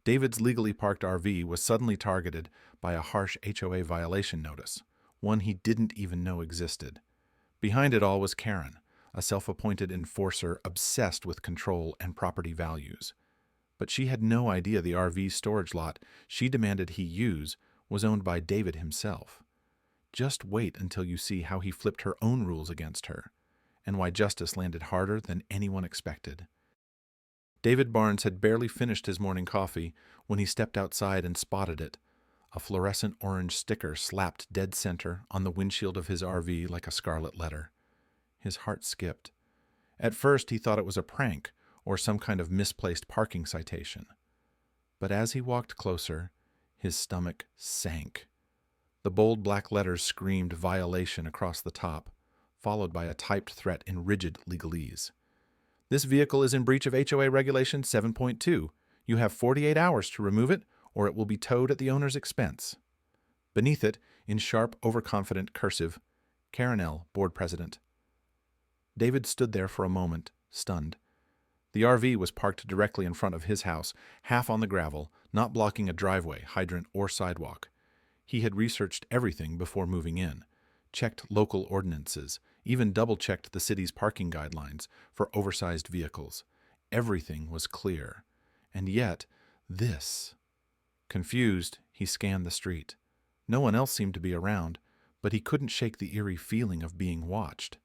David's legally parked RV was suddenly targeted by a harsh HOA violation notice, one he didn't even know existed. Behind it all was Karen, a self-appointed enforcer obsessed with control and property values. But she had no idea the RV storage lot she demanded he use was owned by David himself. Just wait until you see how he flipped her own rules against her, and why justice landed harder than anyone expected. David Barnes had barely finished his morning coffee when he stepped outside and spotted it, a fluorescent orange sticker slapped dead center on the windshield of his RV like a scarlet letter. His heart skipped. At first he thought it was a prank or some kind of misplaced parking citation. But as he walked closer, his stomach sank. The bold black letters screamed violation across the top, followed by a typed threat in rigid legalese. This vehicle is in breach of HOA Regulation 7.2. You have 48 hours to remove it, or it will be towed at the owner's expense. Beneath it, in sharp, overconfident cursive, Karen L., board president. David stood there for a moment, stunned. The RV was parked directly in front of his house, half on the gravel, not blocking a driveway, hydrant, or sidewalk. He had researched everything before moving in, checked local ordinances, even double-checked the city's parking guidelines for oversized vehicles. Everything was clear. And yet, this. Confused, he scanned the street. No one else seemed to be around, but he couldn't shake the eerie feeling of being watched.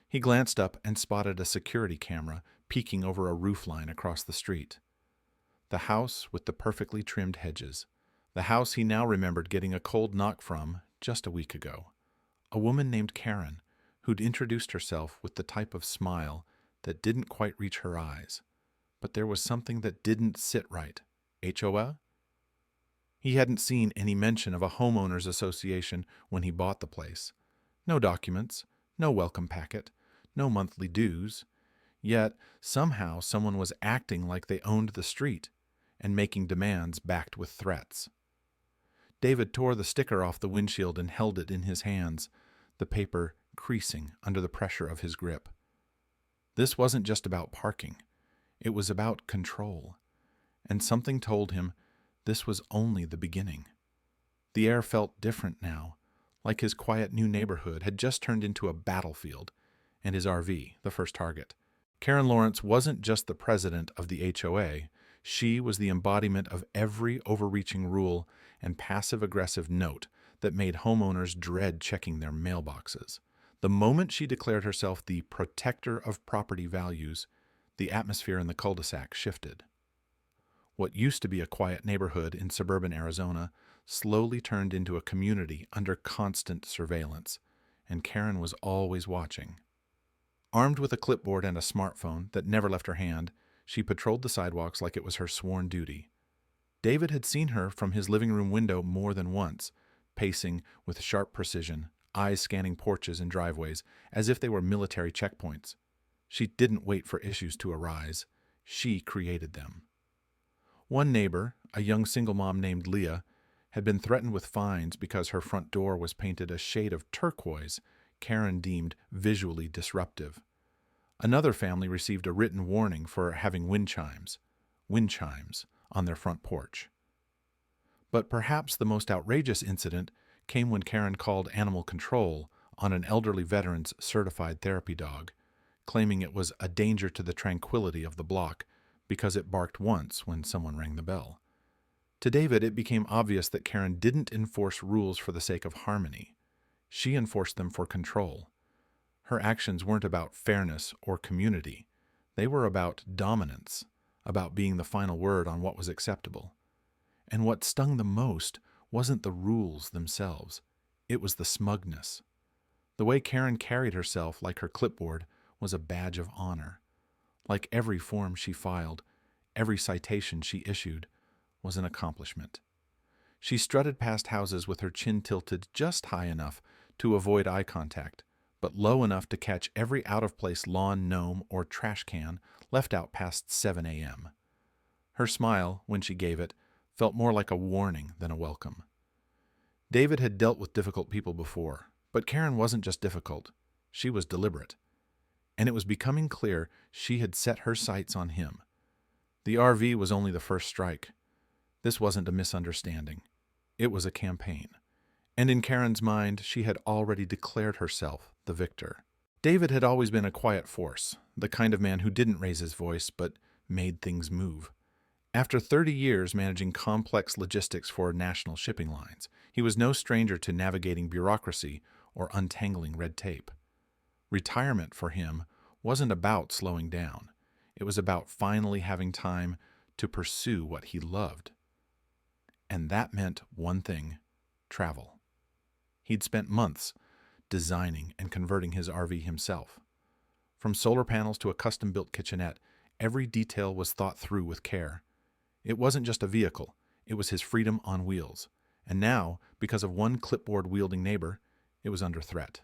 He glanced up and spotted a security camera peeking over a roofline across the street. The house with the perfectly trimmed hedges. The house he now remembered getting a cold knock from just a week ago. A woman named Karen, who'd introduced herself with the type of smile that didn't quite reach her eyes. But there was something that didn't sit right. HOA? He hadn't seen any mention of a homeowners association when he bought the place. No documents, no welcome packet, no monthly dues. Yet, somehow someone was acting like they owned the street and making demands backed with threats. David tore the sticker off the windshield and held it in his hands, the paper creasing under the pressure of his grip. This wasn't just about parking. It was about control. And something told him this was only the beginning. The air felt different now, like his quiet new neighborhood had just turned into a battlefield, and his RV, the first target. Karen Lawrence wasn't just the president of the HOA. She was the embodiment of every overreaching rule and passive-aggressive note that made homeowners dread checking their mailboxes. The moment she declared herself the protector of property values, the atmosphere in the cul-de-sac shifted. What used to be a quiet neighborhood in suburban Arizona slowly turned into a community under constant surveillance, and Karen was always watching. Armed with a clipboard and a smartphone that never left her hand, she patrolled the sidewalks like it was her sworn duty. David had seen her from his living room window more than once, pacing with sharp precision, eyes scanning porches and driveways as if they were military checkpoints. She didn't wait for issues to arise. She created them. One neighbor, a young single mom named Leah, had been threatened with fines because her front door was painted a shade of turquoise Karen deemed visually disruptive. Another family received a written warning for having wind chimes, on their front porch. But perhaps the most outrageous incident came when Karen called animal control on an elderly veteran's certified therapy dog, claiming it was a danger to the tranquility of the block because it barked once when someone rang the bell. To David, it became obvious that Karen didn't enforce rules for the sake of harmony. She enforced them for control. Her actions weren't about fairness or community. They were about dominance, about being the final word on what was acceptable. And what stung the most wasn't the rules themselves. It was the smugness. The way Karen carried herself like her clipboard was a badge of honor. Like every form she filed, every citation she issued, was an accomplishment. She strutted past houses with her chin tilted just high enough to avoid eye contact, but low enough to catch every out-of-place lawn gnome or trash can left out past 7 a.m. Her smile, when she gave it, felt more like a warning than a welcome. David had dealt with difficult people before, but Karen wasn't just difficult. She was deliberate. And it was becoming clear she had set her sights on him. The RV was only the first strike. This wasn't a misunderstanding. It was a campaign. And in Karen's mind, she had already declared herself the victor. David had always been a quiet force, the kind of man who didn't raise his voice but made things move. After 30 years managing complex logistics for national shipping lines, he was no stranger to navigating bureaucracy or untangling red tape. Retirement for him wasn't about slowing down. It was about finally having time to pursue what he loved. And that meant one thing: travel. He'd spent months designing and converting his RV himself. From solar panels to a custom-built kitchenette, every detail was thought through with care. It wasn't just a vehicle, it was his freedom on wheels. And now, because of one clipboard-wielding neighbor, it was under threat.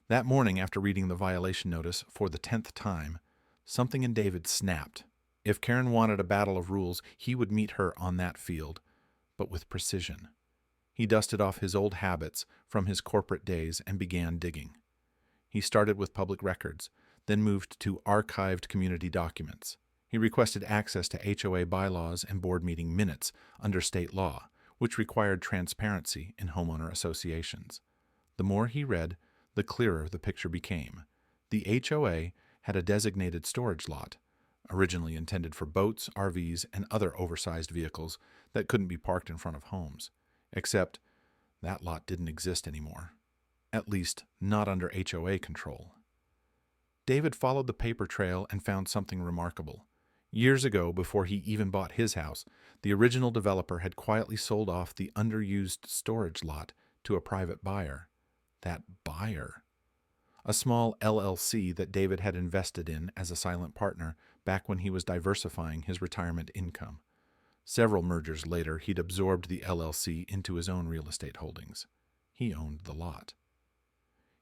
That morning, after reading the violation notice for the 10th time, something in David snapped. If Karen wanted a battle of rules, he would meet her on that field, but with precision. He dusted off his old habits from his corporate days and began digging. He started with public records, then moved to archived community documents. He requested access to HOA bylaws and board meeting minutes under state law, which required transparency in homeowner associations. The more he read, the clearer the picture became. The HOA had a designated storage lot, originally intended for boats, RVs, and other oversized vehicles that couldn't be parked in front of homes. Except that lot didn't exist anymore. At least, not under HOA control. David followed the paper trail and found something remarkable. Years ago, before he even bought his house, the original developer had quietly sold off the underused storage lot to a private buyer. That buyer. A small LLC that David had invested in as a silent partner back when he was diversifying his retirement income. Several mergers later, he'd absorbed the LLC into his own real estate holdings. He owned the lot.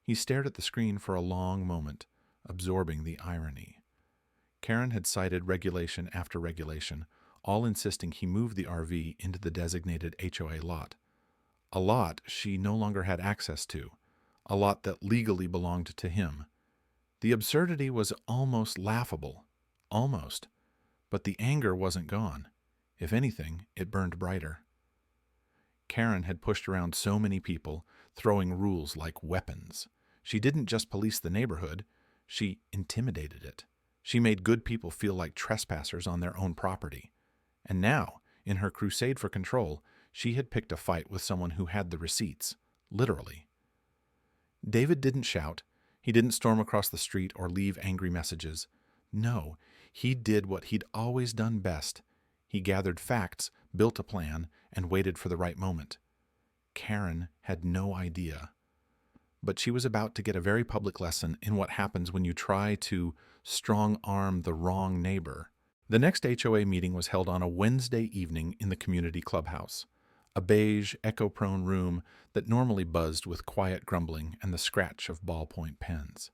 He stared at the screen for a long moment, absorbing the irony. Karen had cited regulation after regulation, all insisting he move the RV into the designated HOA lot. A lot she no longer had access to, a lot that legally belonged to him. The absurdity was almost laughable. Almost. But the anger wasn't gone. If anything, it burned brighter. Karen had pushed around so many people, throwing rules like weapons. She didn't just police the neighborhood, she intimidated it. She made good people feel like trespassers on their own property. And now, in her crusade for control, she had picked a fight with someone who had the receipts, literally. David didn't shout. He didn't storm across the street or leave angry messages. No, he did what he'd always done best. He gathered facts, built a plan, and waited for the right moment. Karen had no idea. But she was about to get a very public lesson in what happens when you try to strong-arm the wrong neighbor. The next HOA meeting was held on a Wednesday evening in the community clubhouse, a beige, echo-prone room that normally buzzed with quiet grumbling and the scratch of ballpoint pens.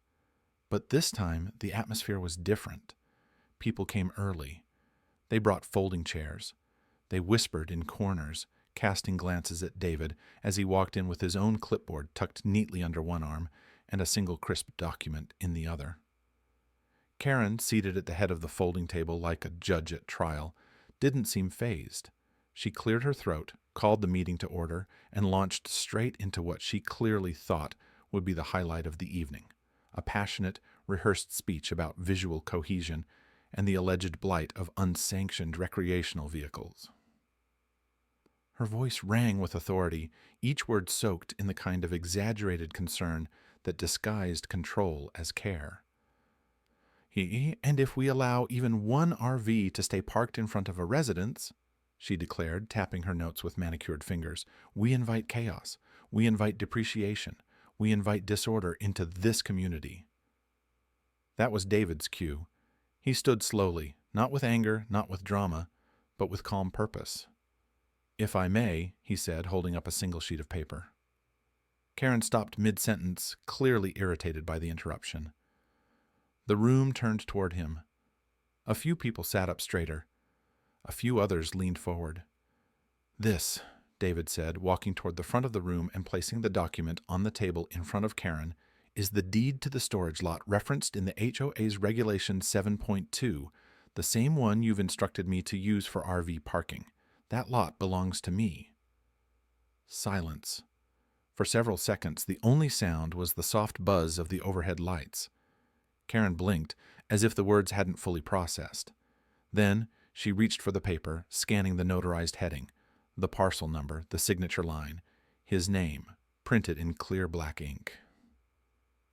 But this time, the atmosphere was different. People came early. They brought folding chairs. They whispered in corners, casting glances at David as he walked in with his own clipboard tucked neatly under one arm and a single crisp document in the other. Karen, seated at the head of the folding table like a judge at trial, didn't seem fazed. She cleared her throat, called the meeting to order, and launched straight into what she clearly thought would be the highlight of the evening, a passionate, rehearsed speech about visual cohesion and the alleged blight of unsanctioned recreational vehicles. Her voice rang with authority, each word soaked in the kind of exaggerated concern that disguised control as care. And if we allow even one RV to stay parked in front of a residence, she declared, tapping her notes with manicured fingers, we invite chaos, we invite depreciation, we invite disorder into this community. That was David's cue. He stood slowly, not with anger, not with drama, but with calm purpose. If I may, he said, holding up a single sheet of paper. Karen stopped mid-sentence, clearly irritated by the interruption. The room turned toward him. A few people sat up straighter. A few others leaned forward. This, David said, walking toward the front of the room and placing the document on the table in front of Karen, is the deed to the storage lot referenced in the HOA's Regulation 7.2, the same one you've instructed me to use for RV parking. That lot belongs to me." Silence. For several seconds, the only sound was the soft buzz of the overhead lights. Karen blinked, as if the words hadn't fully processed. Then she reached for the paper, scanning the notarized heading, the parcel number, the signature line, his name, printed in clear black ink.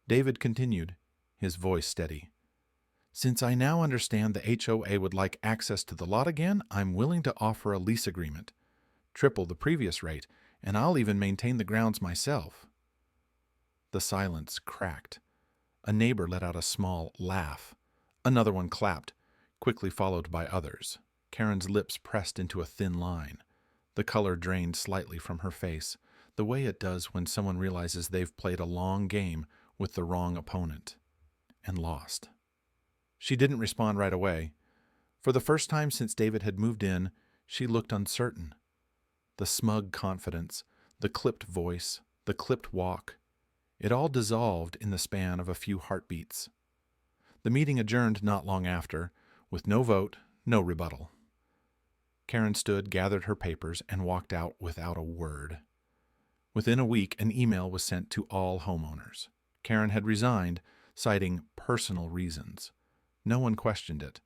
David continued, his voice steady. "Since I now understand the HOA would like access to the lot again, I'm willing to offer a lease agreement. Triple the previous rate, and I'll even maintain the grounds myself." The silence cracked. A neighbor let out a small laugh. Another one clapped, quickly followed by others. Karen's lips pressed into a thin line. The color drained slightly from her face, the way it does when someone realizes they've played a long game with the wrong opponent and lost. She didn't respond right away. For the first time since David had moved in, she looked uncertain. The smug confidence, the clipped voice, the clipped walk, it all dissolved in the span of a few heartbeats. The meeting adjourned not long after, with no vote, no rebuttal. Karen stood, gathered her papers, and walked out without a word. Within a week, an email was sent to all homeowners. Karen had resigned, citing personal reasons. No one questioned it.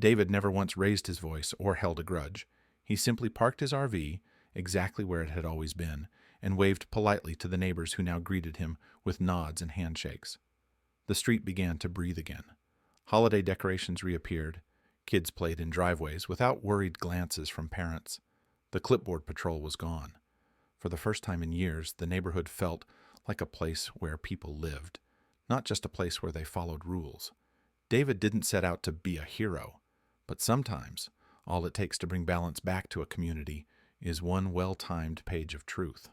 David never once raised his voice or held a grudge. He simply parked his RV, exactly where it had always been, and waved politely to the neighbors who now greeted him with nods and handshakes. The street began to breathe again. Holiday decorations reappeared. Kids played in driveways without worried glances from parents. The clipboard patrol was gone. For the first time in years, the neighborhood felt like a place where people lived, not just a place where they followed rules. David didn't set out to be a hero, but sometimes all it takes to bring balance back to a community is one well-timed page of truth.